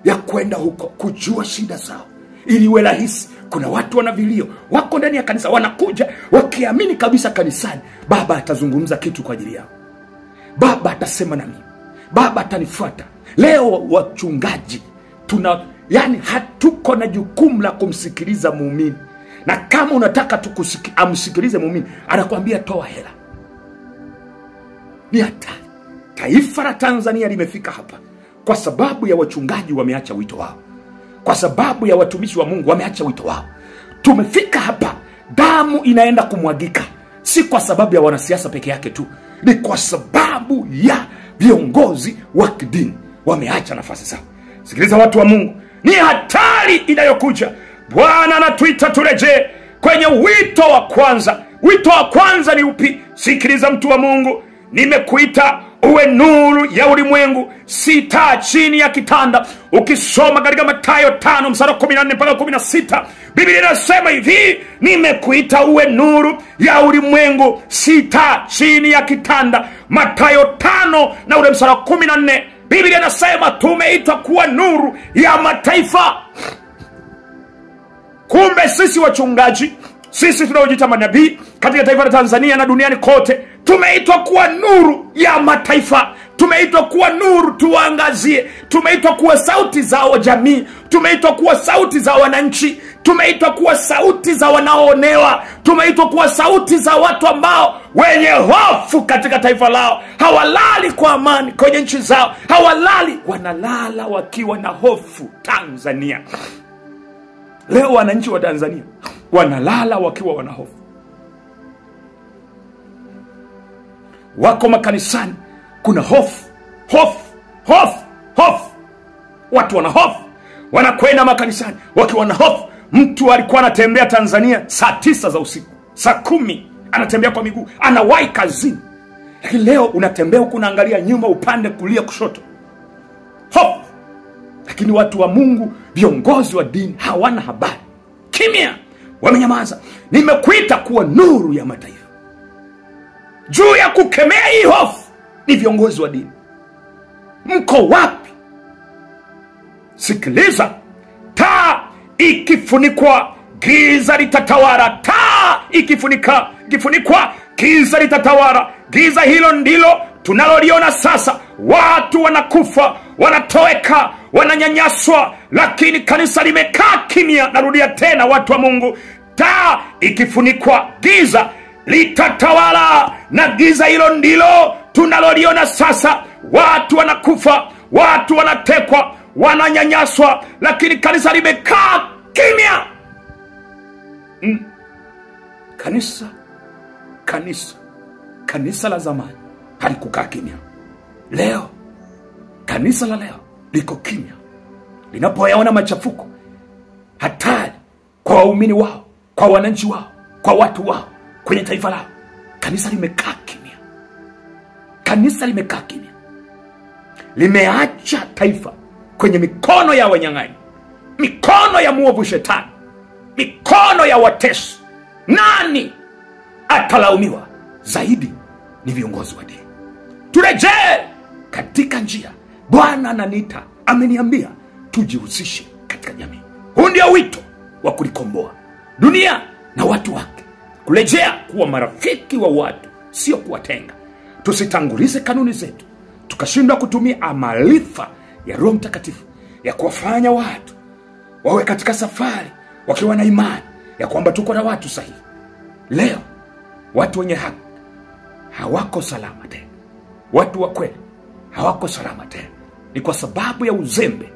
ya kwenda huko, kujua shida zao ili iwe rahisi. Kuna watu wana vilio, wako ndani ya kanisa, wanakuja wakiamini kabisa kanisani baba atazungumza kitu kwa ajili yao. Baba atasema na mimi, baba atanifuata. Leo wachungaji hatuko na jukumu la kumsikiliza muumini. Na kama unataka amsikilize muumini, anakuambia toa hela. Ni hatari. Taifa la Tanzania limefika hapa kwa sababu ya wachungaji wameacha wito wao. Kwa sababu ya watumishi wa Mungu wameacha wito wao. Tumefika hapa, damu inaenda kumwagika. Si kwa sababu ya wanasiasa peke yake tu, ni kwa sababu ya viongozi wa kidini wameacha nafasi zao. Sikiliza watu wa Mungu, ni hatari inayokuja. Bwana anatuita turejee kwenye wito wa kwanza. Wito wa kwanza ni upi? Sikiliza mtu wa Mungu, nimekuita uwe nuru ya ulimwengu, si taa chini ya kitanda. Ukisoma katika Mathayo 5 mstari 14 mpaka 16, Biblia inasema hivi, nimekuita uwe nuru ya ulimwengu, si taa chini ya kitanda. Mathayo 5 na ule mstari 14, Biblia inasema tumeitwa kuwa nuru ya mataifa. Kumbe sisi wachungaji, sisi tunaojiita manabii katika taifa la Tanzania na duniani kote, tumeitwa kuwa nuru ya mataifa. Tumeitwa kuwa nuru, tuangazie. Tumeitwa kuwa sauti za jamii. Tumeitwa kuwa sauti za wananchi. Tumeitwa kuwa sauti za wanaoonewa. Tumeitwa kuwa sauti za watu ambao wenye hofu katika taifa lao. Hawalali kwa amani kwenye nchi zao, hawalali, wanalala wakiwa na hofu. Tanzania leo, wananchi wa Tanzania wanalala wakiwa wana hofu. Wako makanisani, kuna hofu, hofu, hofu, hofu. Watu wana hofu, wanakwenda makanisani wakiwa na hofu. Mtu alikuwa anatembea Tanzania saa 9 za usiku, saa 10 anatembea kwa miguu, anawahi kazini. Lakini leo unatembea huku unaangalia nyuma, upande, kulia, kushoto, hofu. Lakini watu wa Mungu, viongozi wa dini hawana habari, kimya, wamenyamaza. Nimekuita kuwa nuru ya mataifa. Juu ya kukemea hii hofu ni viongozi wa dini. Mko wapi? Sikiliza, taa ikifunikwa giza litatawala. Taa ikifunikwa giza litatawala. Giza hilo ndilo tunaloliona sasa. Watu wanakufa, wanatoweka, wananyanyaswa, lakini kanisa limekaa kimya. Narudia tena, watu wa Mungu, taa ikifunikwa giza litatawala, na giza hilo ndilo tunaloliona sasa. Watu wanakufa, watu wanatekwa, wananyanyaswa, lakini kanisa limekaa kimya. Kanisa la zamani halikukaa kimya. Leo kanisa la leo liko kimya linapoyaona machafuko, hatari kwa waumini wao, kwa wananchi wao, kwa watu wao, kwenye taifa lao. Kanisa limekaa kimya. Kanisa limekaa kimya, limeacha taifa kwenye mikono ya wanyang'anyi, mikono ya muovu shetani, mikono ya watesi. Nani atalaumiwa zaidi? Ni viongozi wa dini. Turejee katika njia. Bwana ananiita, ameniambia tujihusishe katika jamii. Huu ndio wito wa kulikomboa dunia na watu wake, kurejea kuwa marafiki wa watu, sio kuwatenga. Tusitangulize kanuni zetu tukashindwa kutumia maarifa ya Roho Mtakatifu ya kuwafanya watu wawe katika safari wakiwa na imani ya kwamba tuko na watu sahihi. Leo watu wenye haki hawako salama tena. Watu wa kweli hawako salama tena. Ni kwa sababu ya uzembe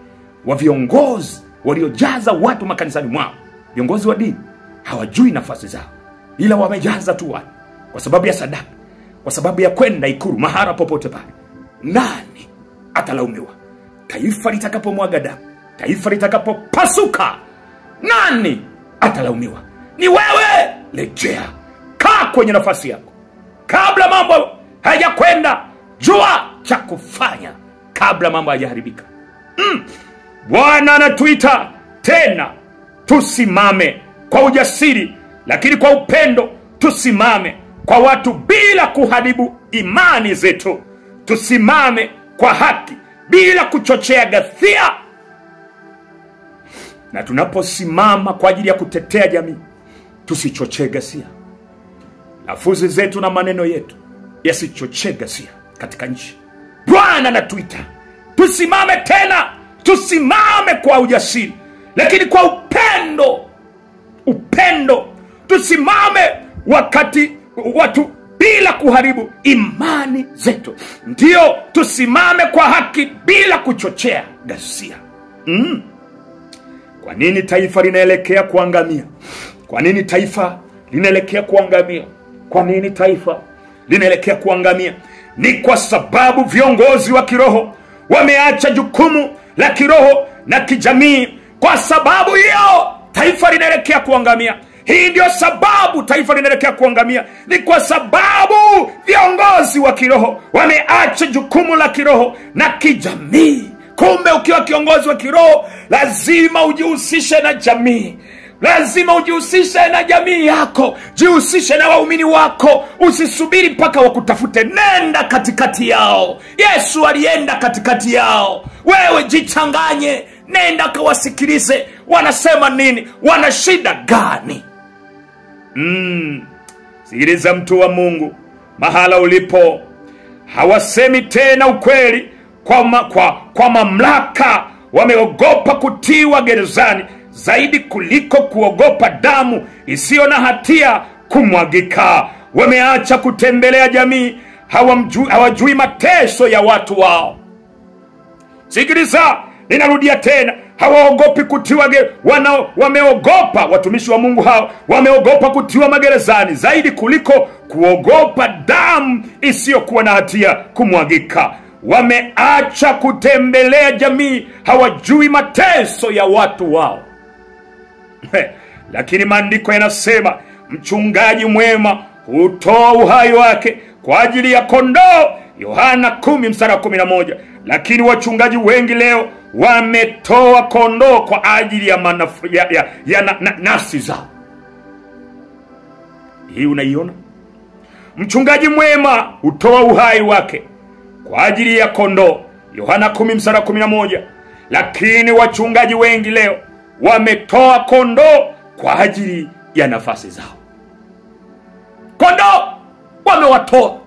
wa viongozi waliojaza watu makanisani mwao. Viongozi wa dini hawajui nafasi zao, ila wamejaza tu watu kwa sababu ya sadaka, kwa sababu ya kwenda Ikulu, mahara popote pale. Nani atalaumiwa? Taifa litakapomwaga damu, taifa litakapopasuka, nani atalaumiwa? Ni wewe. Rejea, kaa kwenye nafasi yako kabla mambo hayajakwenda. Jua cha kufanya kabla mambo hayajaribika. Bwana anatuita tena, tusimame kwa ujasiri, lakini kwa upendo. Tusimame kwa watu bila kuharibu imani zetu. Tusimame kwa haki bila kuchochea ghasia. Na tunaposimama kwa ajili ya kutetea jamii, tusichochee ghasia. Lafuzi zetu na maneno yetu yasichochee ghasia katika nchi. Bwana anatuita tusimame tena, tusimame kwa ujasiri, lakini kwa upendo. Tusimame wakati watu bila kuharibu imani zetu. Ndio, tusimame kwa haki bila kuchochea ghasia. Kwa nini taifa linaelekea kuangamia? Kwa nini taifa linaelekea kuangamia? Kwa nini taifa linaelekea kuangamia? Ni kwa sababu viongozi wa kiroho wameacha jukumu la kiroho na kijamii. Kwa sababu hiyo taifa linaelekea kuangamia. Hii ndio sababu taifa linaelekea kuangamia. Ni kwa sababu viongozi wa kiroho wameacha jukumu la kiroho na kijamii. Kumbe ukiwa kiongozi wa kiroho lazima ujihusishe na jamii. Lazima ujihusishe na jamii yako. Jihusishe na waumini wako. Usisubiri mpaka wakutafute. Nenda katikati yao. Yesu alienda katikati yao. Wewe jichanganye. Nenda kawasikilize. Wanasema nini? Wana shida gani? Sikiliza mtu wa Mungu, mahala ulipo. Hawasemi tena ukweli kwa mamlaka. Wameogopa kutiwa gerezani zaidi kuliko kuogopa damu isiyo na hatia kumwagika. wameacha kutembelea jamii, hawajui mateso ya watu wao. Sikiliza, ninarudia tena, hawaogopi kutiwa wameogopa watumishi wa Mungu hao, wameogopa kutiwa magerezani zaidi kuliko kuogopa damu isiyokuwa na hatia kumwagika. Wameacha kutembelea jamii, hawajui mateso ya watu wao. Lakini maandiko yanasema mchungaji mwema hutoa uhai wake kwa ajili ya kondoo, Yohana 10:11. Lakini wachungaji wengi leo wametoa kondoo kwa ajili ya nafsi zao. Hii unaiona? Mchungaji mwema hutoa uhai wake kwa ajili ya kondoo, Yohana 10:11. Lakini wachungaji wengi leo wametoa kondoo kwa ajili ya nafasi zao. Kondoo wamewatoa,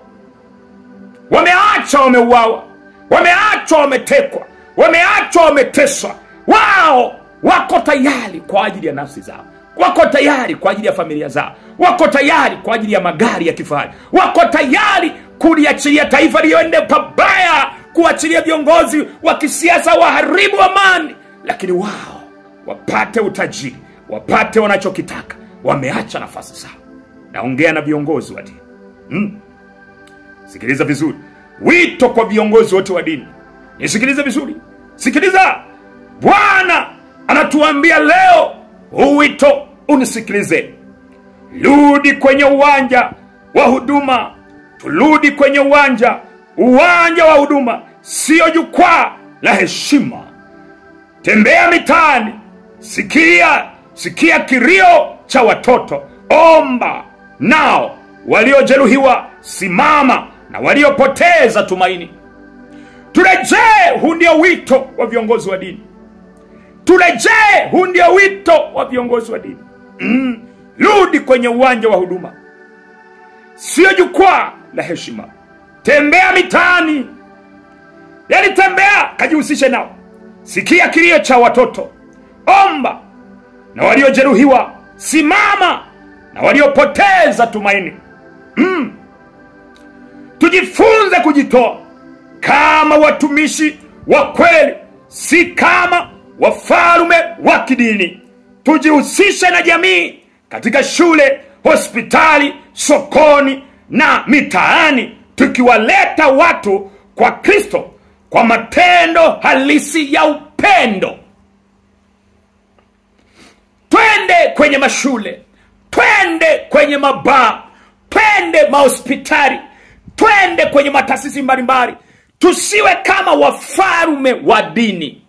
wameacha wameuawa, wameachwa wametekwa, wameachwa wameteswa. Wao wako tayari kwa ajili ya nafsi zao, wako tayari kwa ajili ya familia zao, wako tayari kwa ajili ya magari ya kifahari, wako tayari kuliachilia taifa liende pabaya, kuachilia viongozi wa kisiasa waharibu amani, lakini wao wapate utajiri, wapate wanachokitaka. Wameacha nafasi zao. Naongea na viongozi wa dini. Sikiliza vizuri. Wito kwa viongozi wote wa dini. Nisikilize vizuri. Sikiliza. Bwana anatuambia leo, wito unisikilize. Rudi kwenye uwanja wa huduma. Turudi kwenye uwanja wa huduma, sio jukwaa la heshima. Tembea mitaani, sikia kilio cha watoto, omba nao. Waliojeruhiwa simama, na waliopoteza tumaini. Turejee, huu ndio wito wa viongozi wa dini. Turejee, huu ndio wito wa viongozi wa dini. Rudi kwenye uwanja wa huduma, sio jukwaa la heshima. Tembea mitaani. Yaani tembea, kajihusishe nao. Sikia kilio cha watoto, omba, na waliojeruhiwa simama, na waliopoteza tumaini. Tujifunze kujitoa kama watumishi wa kweli, si kama wafalme wa kidini. Tujihusishe na jamii katika shule, hospitali, sokoni na mitaani, tukiwaleta watu kwa Kristo kwa matendo halisi ya upendo. Twende kwenye mashule, twende kwenye mabaa, twende mahospitali, twende kwenye mataasisi mbalimbali. Tusiwe kama wafalme wa dini.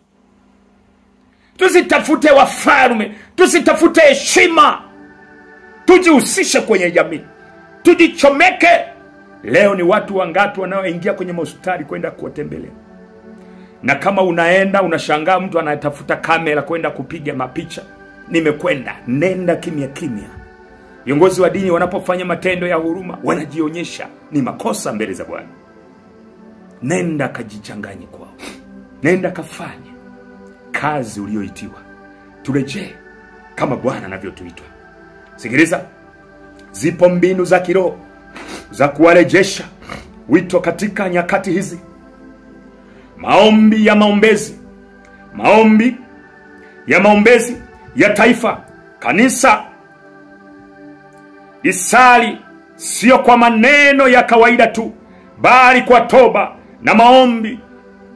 Tusitafute wafalme, tusitafute heshima. Tujihusishe kwenye jamii, tujichomeke. Leo ni watu wangapi wanaoingia kwenye hospitali kwenda kuwatembelea? Na kama unaenda unashangaa mtu anatafuta kamera kwenda kupiga mapicha. Nimekwenda, nenda kimya kimya. Viongozi wa dini wanapofanya matendo ya huruma, wanajionyesha ni makosa mbele za Bwana. Nenda kajichanganye kwao. Nenda kafanye kazi uliyoitiwa. Turejee kama Bwana anavyotuita. Sikiliza, zipo mbinu za kiroho za kuwarejesha wito katika nyakati hizi. Maombi ya maombezi ya taifa. Kanisa isali sio kwa maneno ya kawaida tu, bali kwa toba na maombi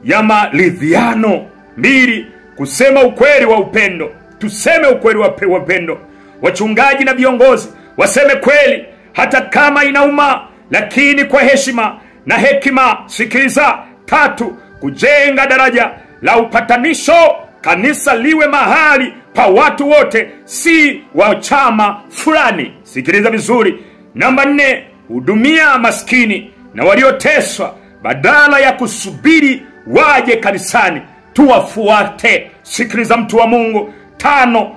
ya maridhiano. 2, kusema ukweli wa upendo. Tuseme ukweli wa upendo. Wachungaji na viongozi waseme kweli hata kama inauma, lakini kwa heshima na hekima. Sikiliza. 3, kujenga daraja la upatanisho. Kanisa liwe mahali pa watu wote, si wa chama fulani. Sikiliza vizuri. Namba 4, hudumia maskini na walioteswa badala ya kusubiri waje kanisani. Tuwafuate. Sikiliza mtu wa Mungu. 5,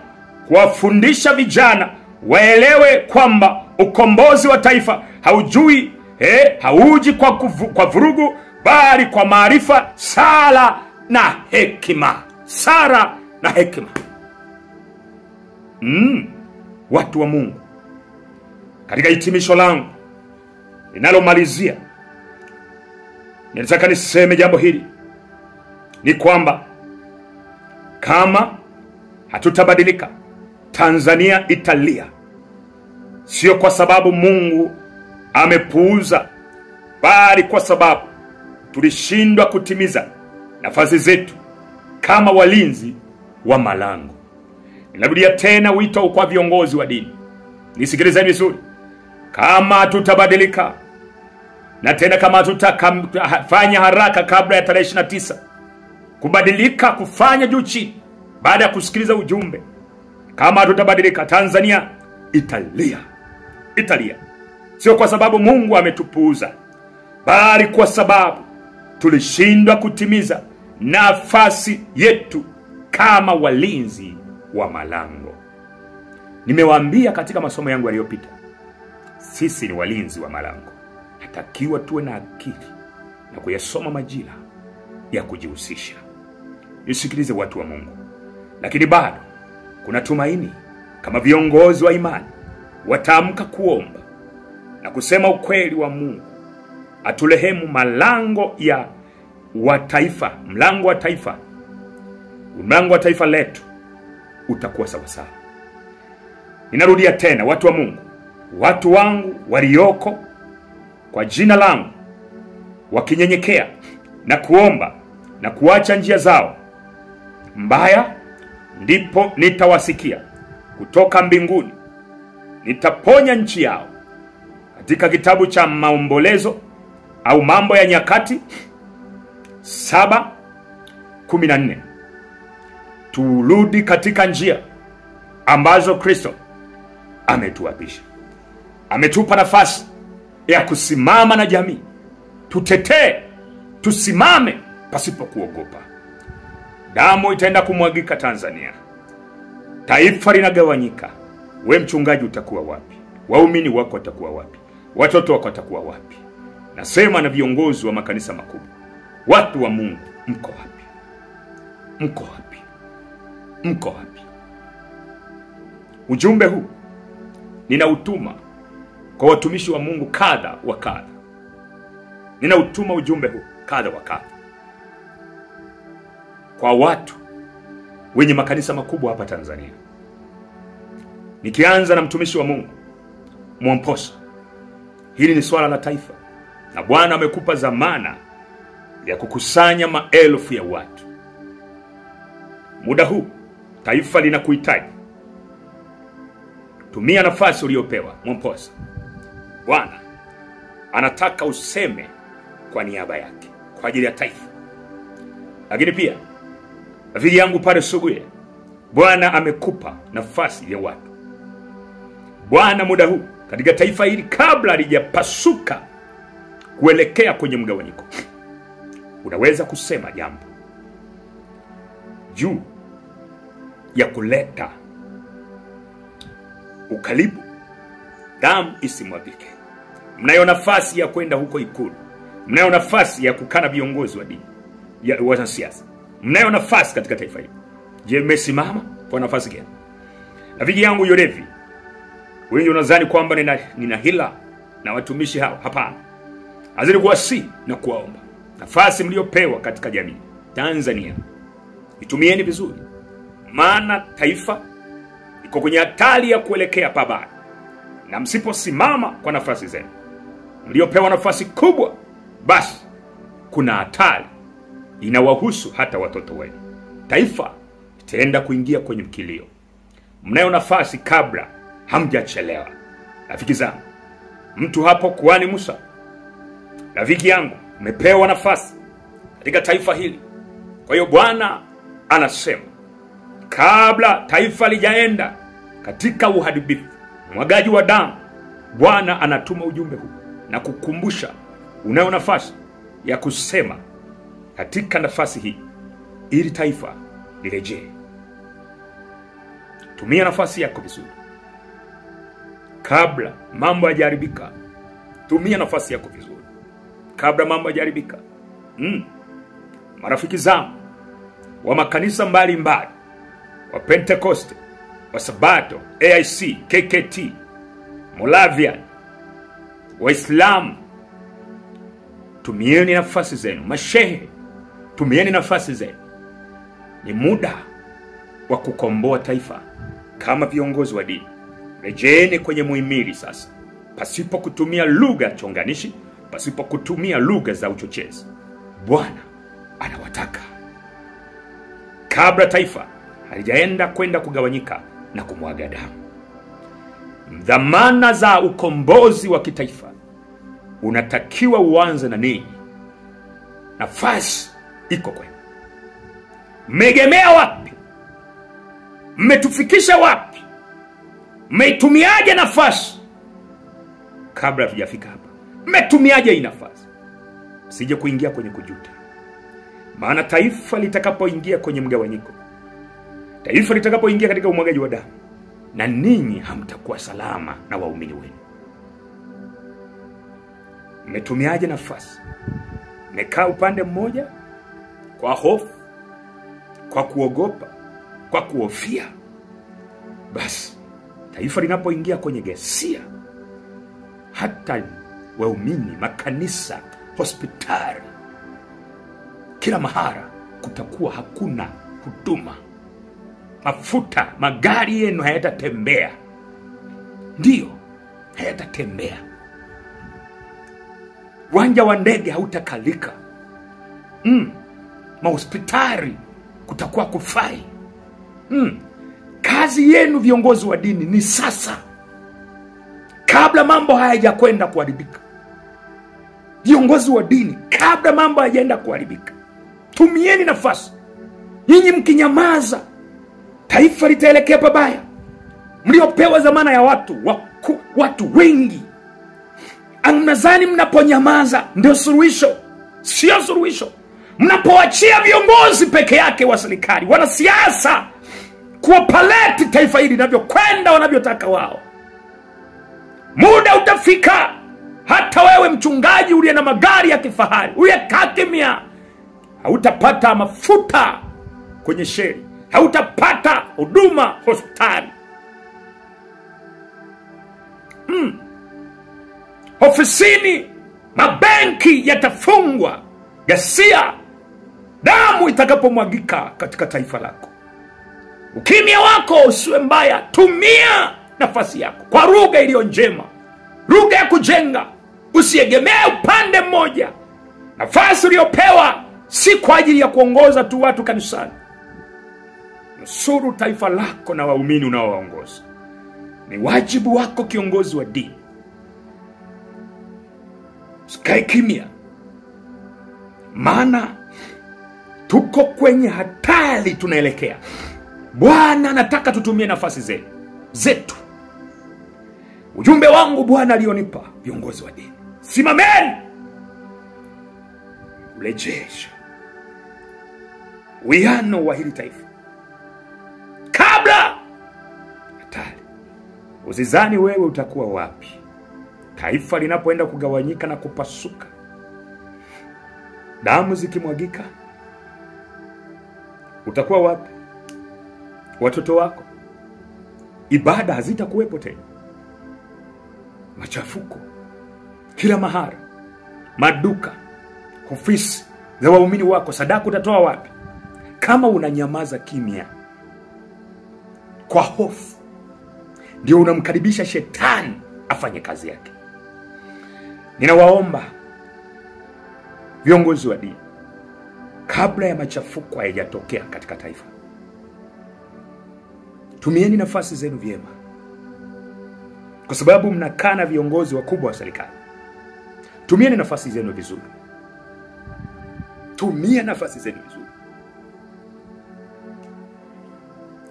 kuwafundisha vijana waelewe kwamba ukombozi wa taifa hauji kwa vurugu, bali kwa maarifa, sala na hekima. Sala na hekima. Watu wa Mungu, katika hitimisho langu Ninalomalizia, nataka niseme jambo hili, ni kwamba kama hatutabadilika, Tanzania italia. Sio kwa sababu Mungu amepuuza, bali kwa sababu tulishindwa kutimiza nafasi zetu kama walinzi wa malango. Ninarudia tena wito kwa viongozi wa dini. Nisikilizeni vizuri. Kama hatutabadilika, na tena kama hatutafanya haraka kabla ya tarehe 29 kubadilika, kufanya juu chini baada ya kusikiliza ujumbe, kama hatutabadilika, Tanzania italia. Italia. Sio kwa sababu Mungu ametupuuza, bali kwa sababu tulishindwa kutimiza nafasi yetu kama walinzi wa malango. Nimewaambia katika masomo yangu yaliyopita, sisi ni walinzi wa malango. Hatakiwa tuwe na akili na kuyasoma majira ya kujihusisha. Nisikilize watu wa Mungu. Lakini bado kuna tumaini kama viongozi wa imani wataamka kuomba na kusema ukweli wa Mungu. Atulehemu malango ya wataifa, mlango wa taifa. Mlango wa taifa letu utakuwa sawa sawa. Ninarudia tena, watu wa Mungu, watu wangu walioko kwa jina langu wakinyenyekea na kuomba na kuacha njia zao mbaya, ndipo nitawasikia kutoka mbinguni, nitaponya nchi yao. Katika kitabu cha Maombolezo au Mambo ya Nyakati 7:14. Turudi katika njia ambazo Kristo ametuapisha. Ametupa nafasi ya kusimama na jamii. Tutetee, tusimame pasipo kuogopa. Damu itaenda kumwagika Tanzania. Taifa linagawanyika. We mchungaji utakuwa wapi? Waumini wako watakuwa wapi? Watoto wako watakuwa wapi? Nasema na viongozi wa makanisa makubwa. Watu wa Mungu, mko wapi? Mko wapi? Mko wapi? Ujumbe huu ninautuma kwa watumishi wa Mungu kadha wa kadha. Ninautuma ujumbe huu kadha wa kadha kwa watu wenye makanisa makubwa hapa Tanzania. Nikianza na mtumishi wa Mungu Mwamposa. Hili ni swala la taifa, na Bwana amekupa zamana ya kukusanya maelfu ya watu. Muda huu taifa linakuhitaji. Tumia nafasi uliyopewa, Mwamposa. Bwana anataka useme kwa niaba yake, kwa ajili ya taifa. Lakini pia rafiki yangu pale Suguye, Bwana amekupa nafasi ya watu. Bwana muda huu katika taifa hili, kabla halijapasuka kuelekea kwenye mgawanyiko, unaweza kusema jambo juu ya kuleta ukaribu, damu isimwagike. Mnayo nafasi ya kwenda huko Ikulu. Mnayo nafasi ya kukana viongozi wa dini, ya wanasiasa. Mnayo nafasi katika taifa hili. Je, mmesimama kwa nafasi gani? Rafiki yangu Yorevi, wengi unadhani kwamba nina hila na watumishi hao. Hapana. Azidi kuwasi na kuwaomba. Nafasi mliopewa katika jamii Tanzania, itumieni vizuri. Maana taifa liko kwenye hatari ya kuelekea pabaya. Na msiposimama kwa nafasi zenu mliopewa nafasi kubwa, basi kuna hatari inawahusu hata watoto wenu. Taifa itaenda kuingia kwenye mkilio. Mnayo nafasi kabla hamjachelewa. Rafiki zangu, mtu hapo Kuhani Musa, rafiki yangu, umepewa nafasi katika taifa hili. Kwa hiyo Bwana anasema, kabla taifa lijaenda katika uharibifu, mwagaji wa damu, Bwana anatuma ujumbe huu na kukumbusha unayo nafasi ya kusema katika nafasi hii ili taifa lirejee. Tumia nafasi yako vizuri kabla mambo hayajaribika. Tumia nafasi yako vizuri kabla mambo hayajaribika. Marafiki zangu wa makanisa mbalimbali, wa Pentecoste, wa Sabato, AIC, KKT, Moravian, Waislamu, tumieni nafasi zenu. Mashehe, tumieni nafasi zenu. Ni muda wa kukomboa taifa. Kama viongozi wa dini, rejeeni kwenye muhimili sasa, pasipo kutumia lugha chonganishi, pasipo kutumia lugha za uchochezi. Bwana anawataka, kabla taifa halijaenda kwenda kugawanyika na kumwaga damu. Dhamana za ukombozi wa kitaifa unatakiwa uanze na ninyi. Nafasi iko kwenu. Mmegemea wapi? Mmetufikisha wapi? Mmeitumiaje nafasi? Kabla tujafika hapa, mmetumiaje hii nafasi? Sije kuingia kwenye kujuta. Maana taifa litakapoingia kwenye mgawanyiko, taifa litakapoingia katika umwagaji wa damu, na ninyi hamtakuwa salama na waumini wenu. Mmetumiaje nafasi? Mmekaa upande mmoja kwa hofu, kwa kuogopa, kwa kuhofia. Basi taifa linapoingia kwenye ghasia, hata waumini, makanisa, hospitali, kila mahara kutakuwa hakuna huduma. Mafuta, magari yenu hayatatembea. Ndio, hayatatembea. Uwanja wa ndege hautakalika. Mahospitali kutakuwa kufai. Kazi yenu viongozi wa dini ni sasa, kabla mambo hayajakwenda kuharibika. Viongozi wa dini, kabla mambo hayajaenda kuharibika, tumieni nafasi. Nyinyi mkinyamaza, taifa litaelekea pabaya. Mliopewa dhamana ya watu wengi, mnadhani mnaponyamaza ndio suluhisho. Sio suluhisho. Mnapoachia viongozi peke yake wa serikali, wanasiasa, kuwapaleti taifa hili linavyokwenda wanavyotaka wao, muda utafika hata wewe mchungaji uliye na magari ya kifahari, uliyekaa kimya, hautapata mafuta kwenye sheri, hautapata huduma hospitali. Ofisini, mabenki yatafungwa. Ghasia, damu itakapomwagika katika taifa lako. Ukimya wako usiwe mbaya. Tumia nafasi yako kwa lugha iliyo njema, lugha ya kujenga. Usiegemee upande mmoja. Nafasi uliyopewa si kwa ajili ya kuongoza tu watu kanisani. Nusuru taifa lako na waumini unaowaongoza. Ni wajibu wako kiongozi wa dini. Usikae kimya. Maana tuko kwenye hatari tunaelekea. Bwana anataka tutumie nafasi zetu. Ujumbe wangu Bwana alionipa viongozi wa dini: simameni, urejeshe uwiano wa hili taifa kabla hatari. Usizani wewe utakuwa wapi taifa linapoenda kugawanyika na kupasuka, damu zikimwagika. Utakuwa wapi? Watoto wako, ibada hazitakuwepo tena. Machafuko kila mahali, maduka, ofisi za waumini wako. Sadaka utatoa wapi kama unanyamaza kimya kwa hofu? Ndio unamkaribisha shetani afanye kazi yake. Ninawaomba viongozi wa dini, kabla ya machafuko hayajatokea katika taifa, tumieni nafasi zenu vyema, kwa sababu mnakaa na viongozi wakubwa wa serikali. Tumieni nafasi zenu vizuri. Tumia nafasi zenu vizuri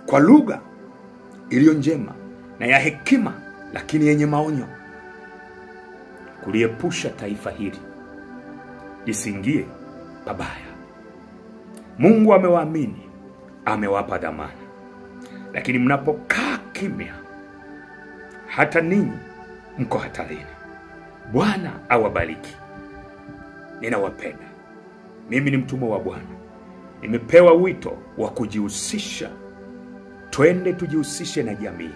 kwa lugha iliyo njema na ya hekima, lakini yenye maonyo, kuliepusha taifa hili lisingie pabaya. Mungu amewaamini, amewapa dhamana, lakini mnapokaa kimya, hata ninyi mko hatarini. Bwana awabariki. Ninawapenda. Mimi ni mtumwa wa Bwana. Nimepewa wito wa kujihusisha. Twende tujihusishe na jamii.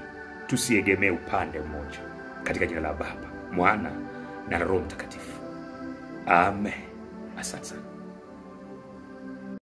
Tusiegemee upande mmoja. Katika jina la Baba, Mwana na Roho Mtakatifu. Amen. Asante sana.